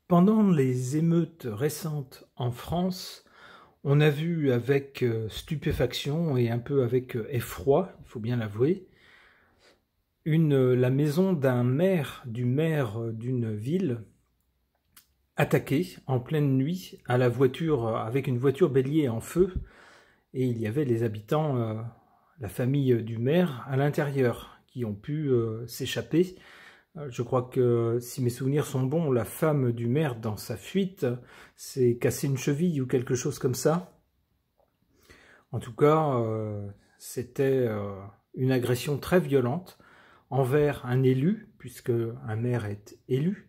Pendant les émeutes récentes en France, on a vu avec stupéfaction et un peu avec effroi, il faut bien l'avouer, la maison du maire d'une ville attaquée en pleine nuit avec une voiture bélier en feu, et il y avait les habitants, la famille du maire à l'intérieur qui ont pu s'échapper. Je crois que, si mes souvenirs sont bons, la femme du maire, dans sa fuite, s'est cassé une cheville ou quelque chose comme ça. En tout cas, c'était une agression très violente envers un élu, puisque un maire est élu.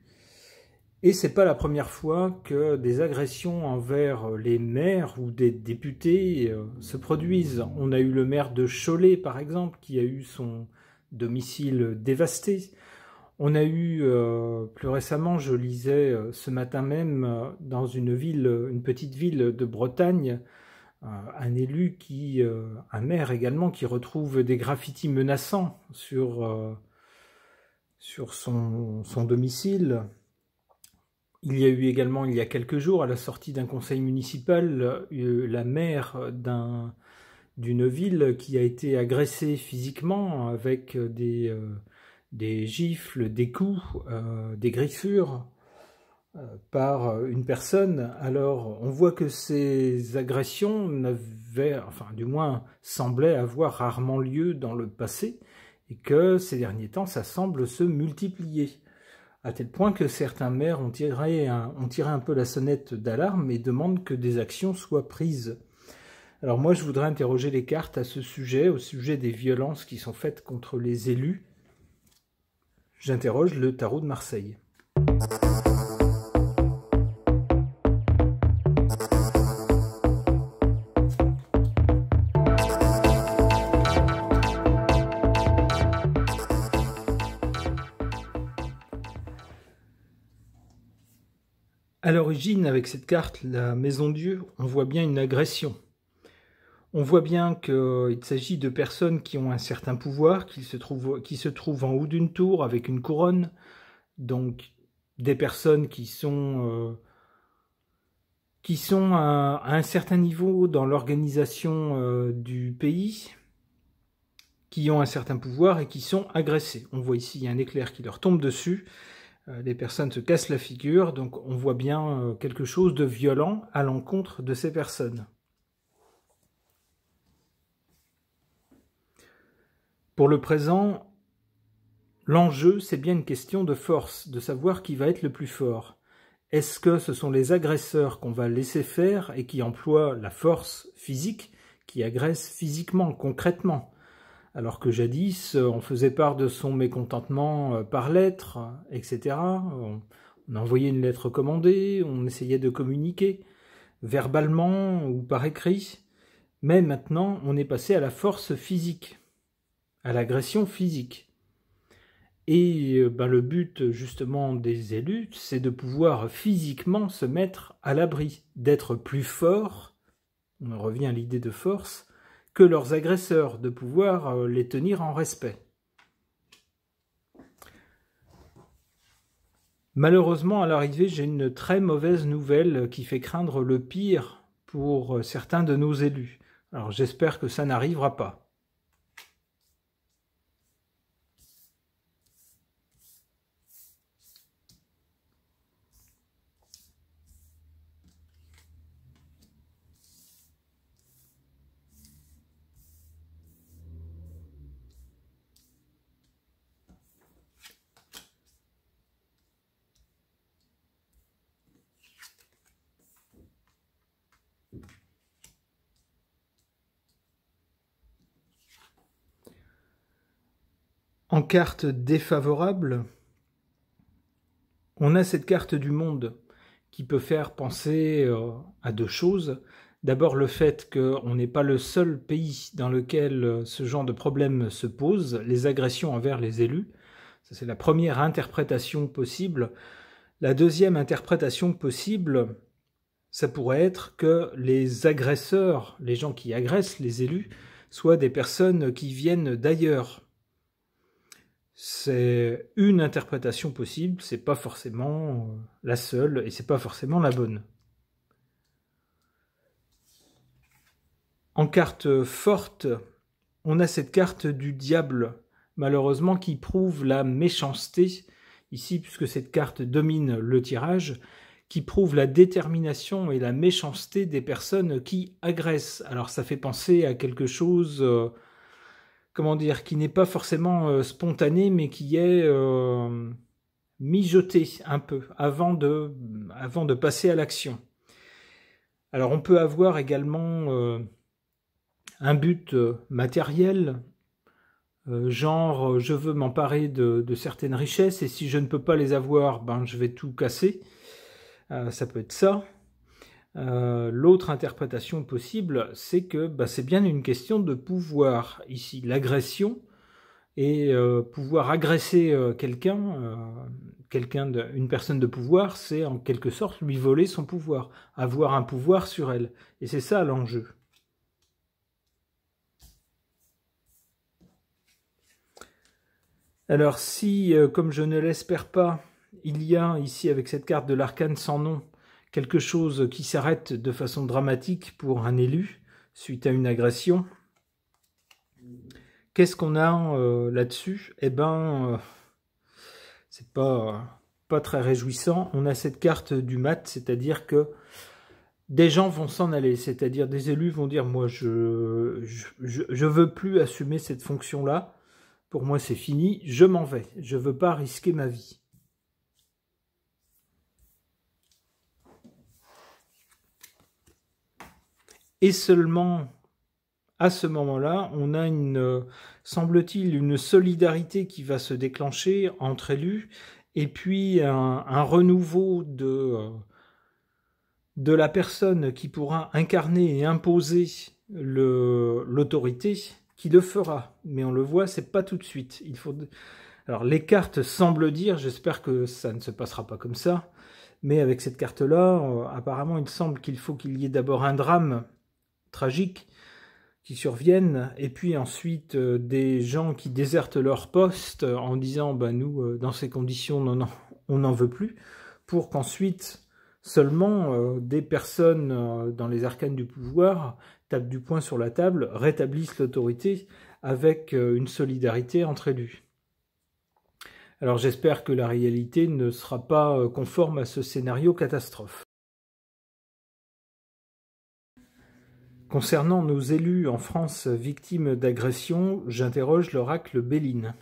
Et c'est pas la première fois que des agressions envers les maires ou des députés se produisent. On a eu le maire de Cholet, par exemple, qui a eu son domicile dévasté. On a eu, plus récemment, je lisais ce matin même, dans une petite ville de Bretagne, un élu un maire également, qui retrouve des graffitis menaçants sur son domicile. Il y a eu également, il y a quelques jours, à la sortie d'un conseil municipal, la maire d'une ville qui a été agressée physiquement avec des gifles, des coups, des griffures par une personne. Alors on voit que ces agressions du moins semblaient avoir rarement lieu dans le passé, et que ces derniers temps ça semble se multiplier, à tel point que certains maires ont tiré un peu la sonnette d'alarme et demandent que des actions soient prises. Alors moi je voudrais interroger les cartes à ce sujet, au sujet des violences qui sont faites contre les élus. J'interroge le tarot de Marseille. À l'origine, avec cette carte, la Maison Dieu, on voit bien une agression. On voit bien qu'il s'agit de personnes qui ont un certain pouvoir, qui se trouvent en haut d'une tour avec une couronne, donc des personnes qui sont à un certain niveau dans l'organisation du pays, qui ont un certain pouvoir et qui sont agressés. On voit ici un éclair qui leur tombe dessus, les personnes se cassent la figure, donc on voit bien quelque chose de violent à l'encontre de ces personnes. Pour le présent, l'enjeu, c'est bien une question de force, de savoir qui va être le plus fort. Est-ce que ce sont les agresseurs qu'on va laisser faire et qui emploient la force physique, qui agressent physiquement, concrètement? Alors que jadis, on faisait part de son mécontentement par lettre, etc. On envoyait une lettre commandée, on essayait de communiquer, verbalement ou par écrit. Mais maintenant, on est passé à la force physique, à l'agression physique. Et le but justement des élus, c'est de pouvoir physiquement se mettre à l'abri, d'être plus fort, on en revient à l'idée de force, que leurs agresseurs, de pouvoir les tenir en respect. Malheureusement, à l'arrivée, j'ai une très mauvaise nouvelle qui fait craindre le pire pour certains de nos élus. Alors j'espère que ça n'arrivera pas. En carte défavorable, on a cette carte du monde qui peut faire penser à deux choses. D'abord le fait qu'on n'est pas le seul pays dans lequel ce genre de problème se pose, les agressions envers les élus. Ça, c'est la première interprétation possible. La deuxième interprétation possible, ça pourrait être que les agresseurs, les gens qui agressent les élus, soient des personnes qui viennent d'ailleurs. C'est une interprétation possible, c'est pas forcément la seule et c'est pas forcément la bonne. En carte forte, on a cette carte du diable, malheureusement, qui prouve la méchanceté, ici, puisque cette carte domine le tirage, qui prouve la détermination et la méchanceté des personnes qui agressent. Alors ça fait penser à quelque chose, comment dire, qui n'est pas forcément spontané, mais qui est mijoté un peu, avant de passer à l'action. Alors on peut avoir également un but matériel, genre je veux m'emparer de certaines richesses et si je ne peux pas les avoir, ben je vais tout casser. Ça peut être ça. L'autre interprétation possible, c'est que c'est bien une question de pouvoir. Ici, l'agression et pouvoir agresser une personne de pouvoir, c'est en quelque sorte lui voler son pouvoir, avoir un pouvoir sur elle. Et c'est ça l'enjeu. Alors si, comme je ne l'espère pas, il y a ici avec cette carte de l'arcane sans nom, quelque chose qui s'arrête de façon dramatique pour un élu suite à une agression, qu'est-ce qu'on a là-dessus? Eh ben, c'est pas très réjouissant. On a cette carte du mat, c'est-à-dire que des gens vont s'en aller, c'est-à-dire des élus vont dire « moi je veux plus assumer cette fonction-là ». Pour moi, c'est fini, je m'en vais. Je ne veux pas risquer ma vie. Et seulement à ce moment-là, on a semble-t-il, une solidarité qui va se déclencher entre élus et puis un renouveau de la personne qui pourra incarner et imposer l'autorité qui le fera, mais on le voit, c'est pas tout de suite. Alors les cartes semblent dire, j'espère que ça ne se passera pas comme ça, mais avec cette carte-là, apparemment il semble qu'il faut qu'il y ait d'abord un drame tragique qui survienne, et puis ensuite des gens qui désertent leur poste en disant nous, dans ces conditions, non, on n'en veut plus, pour qu'ensuite seulement des personnes dans les arcanes du pouvoir tapent du poing sur la table, rétablissent l'autorité avec une solidarité entre élus. Alors j'espère que la réalité ne sera pas conforme à ce scénario catastrophe. Concernant nos élus en France victimes d'agressions, j'interroge l'oracle Béline.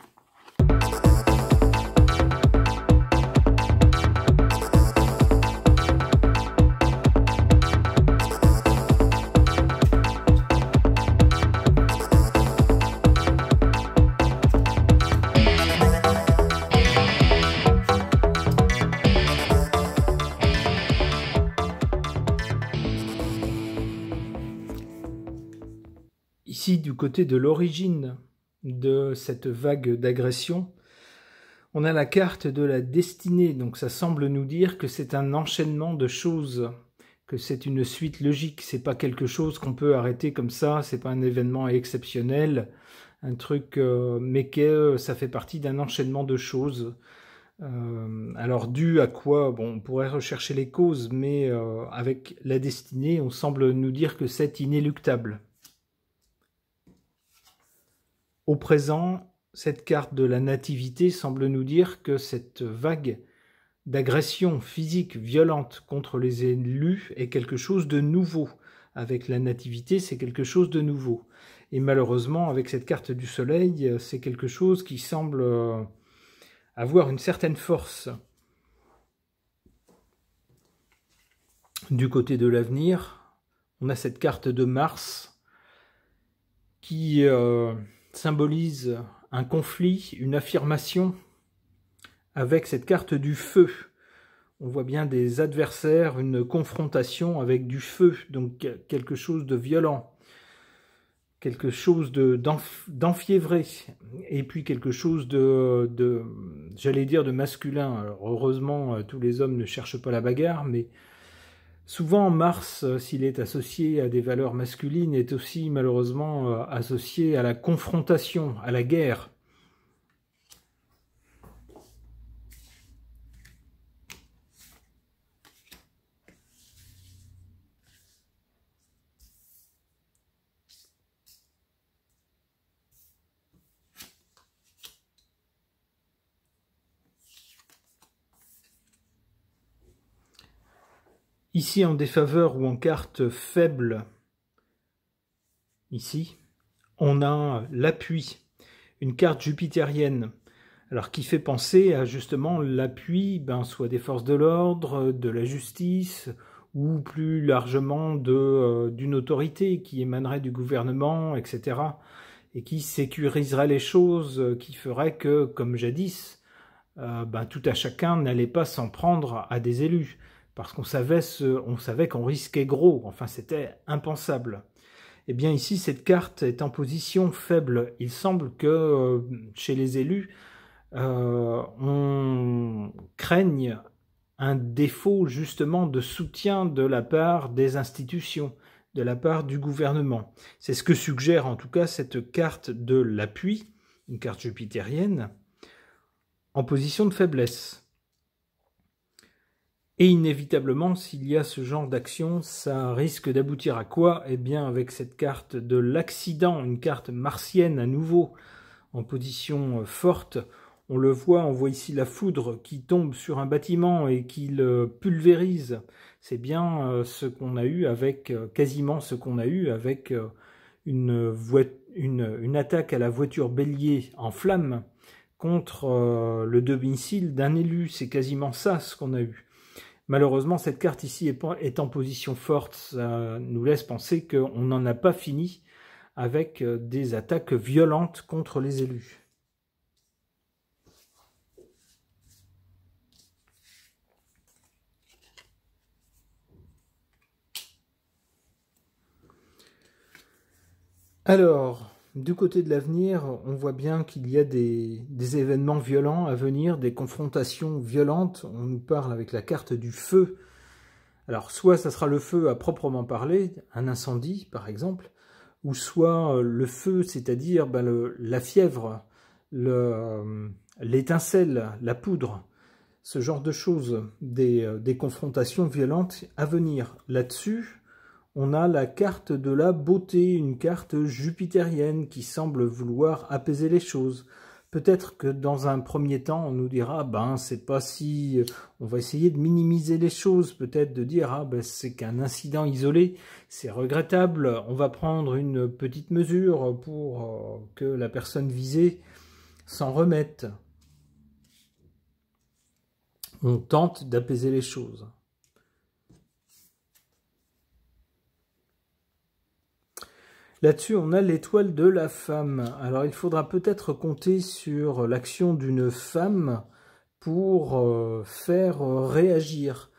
Ici, du côté de l'origine de cette vague d'agression, on a la carte de la destinée, donc ça semble nous dire que c'est un enchaînement de choses, que c'est une suite logique, c'est pas quelque chose qu'on peut arrêter comme ça, c'est pas un événement exceptionnel, un truc, mais que ça fait partie d'un enchaînement de choses. Alors dû à quoi? Bon, on pourrait rechercher les causes, mais avec la destinée, on semble nous dire que c'est inéluctable. Au présent, cette carte de la nativité semble nous dire que cette vague d'agression physique violente contre les élus est quelque chose de nouveau. Avec la nativité, c'est quelque chose de nouveau. Et malheureusement, avec cette carte du soleil, c'est quelque chose qui semble avoir une certaine force. Du côté de l'avenir, on a cette carte de Mars qui symbolise un conflit, une affirmation, avec cette carte du feu. On voit bien des adversaires, une confrontation avec du feu, donc quelque chose de violent, quelque chose d'enfiévré, et puis quelque chose j'allais dire de masculin. Alors heureusement, tous les hommes ne cherchent pas la bagarre, mais souvent Mars, s'il est associé à des valeurs masculines, est aussi malheureusement associé à la confrontation, à la guerre. Ici, en défaveur ou en carte faible, ici, on a l'appui, une carte jupitérienne, alors qui fait penser à justement l'appui, soit des forces de l'ordre, de la justice, ou plus largement d'une autorité qui émanerait du gouvernement, etc., et qui sécuriserait les choses, qui ferait que, comme jadis, tout à chacun n'allait pas s'en prendre à des élus, parce qu'on savait qu'on risquait gros, enfin c'était impensable. Eh bien ici, cette carte est en position faible. Il semble que chez les élus, on craigne un défaut justement de soutien de la part des institutions, de la part du gouvernement. C'est ce que suggère en tout cas cette carte de l'appui, une carte jupitérienne, en position de faiblesse. Et inévitablement, s'il y a ce genre d'action, ça risque d'aboutir à quoi? Eh bien, avec cette carte de l'accident, une carte martienne à nouveau, en position forte, on le voit, on voit ici la foudre qui tombe sur un bâtiment et qui le pulvérise. C'est bien ce qu'on a eu avec, quasiment ce qu'on a eu avec une attaque à la voiture bélier en flammes contre le domicile d'un élu. C'est quasiment ça ce qu'on a eu. Malheureusement, cette carte ici est en position forte. Ça nous laisse penser qu'on n'en a pas fini avec des attaques violentes contre les élus. Alors, du côté de l'avenir, on voit bien qu'il y a des événements violents à venir, des confrontations violentes. On nous parle avec la carte du feu. Alors, soit ça sera le feu à proprement parler, un incendie par exemple, ou soit le feu, c'est-à-dire la fièvre, l'étincelle, la poudre, ce genre de choses, des confrontations violentes à venir. Là-dessus, on a la carte de la beauté, une carte jupitérienne qui semble vouloir apaiser les choses. Peut-être que dans un premier temps, on nous dira, c'est pas si... On va essayer de minimiser les choses, peut-être de dire, c'est qu'un incident isolé, c'est regrettable, on va prendre une petite mesure pour que la personne visée s'en remette. On tente d'apaiser les choses. Là-dessus, on a l'étoile de la femme. Alors, il faudra peut-être compter sur l'action d'une femme pour faire réagir,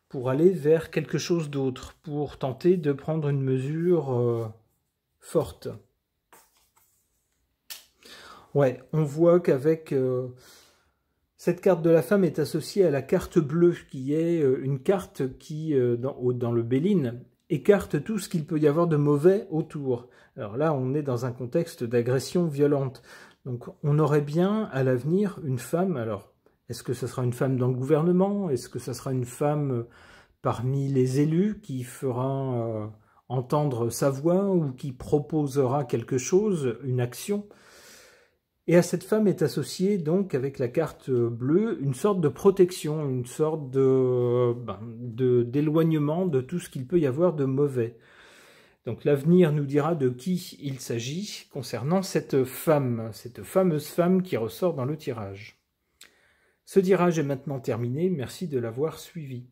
pour aller vers quelque chose d'autre, pour tenter de prendre une mesure forte. Ouais, on voit qu'avec cette carte de la femme est associée à la carte bleue, qui est une carte qui, dans le Béline, écarte tout ce qu'il peut y avoir de mauvais autour. Alors là, on est dans un contexte d'agression violente. Donc on aurait bien à l'avenir une femme. Alors, est-ce que ce sera une femme dans le gouvernement? Est-ce que ce sera une femme parmi les élus qui fera entendre sa voix ou qui proposera quelque chose, une action? Et à cette femme est associée donc avec la carte bleue une sorte de protection, une sorte d'éloignement de tout ce qu'il peut y avoir de mauvais. Donc l'avenir nous dira de qui il s'agit concernant cette fameuse femme qui ressort dans le tirage. Ce tirage est maintenant terminé, merci de l'avoir suivi.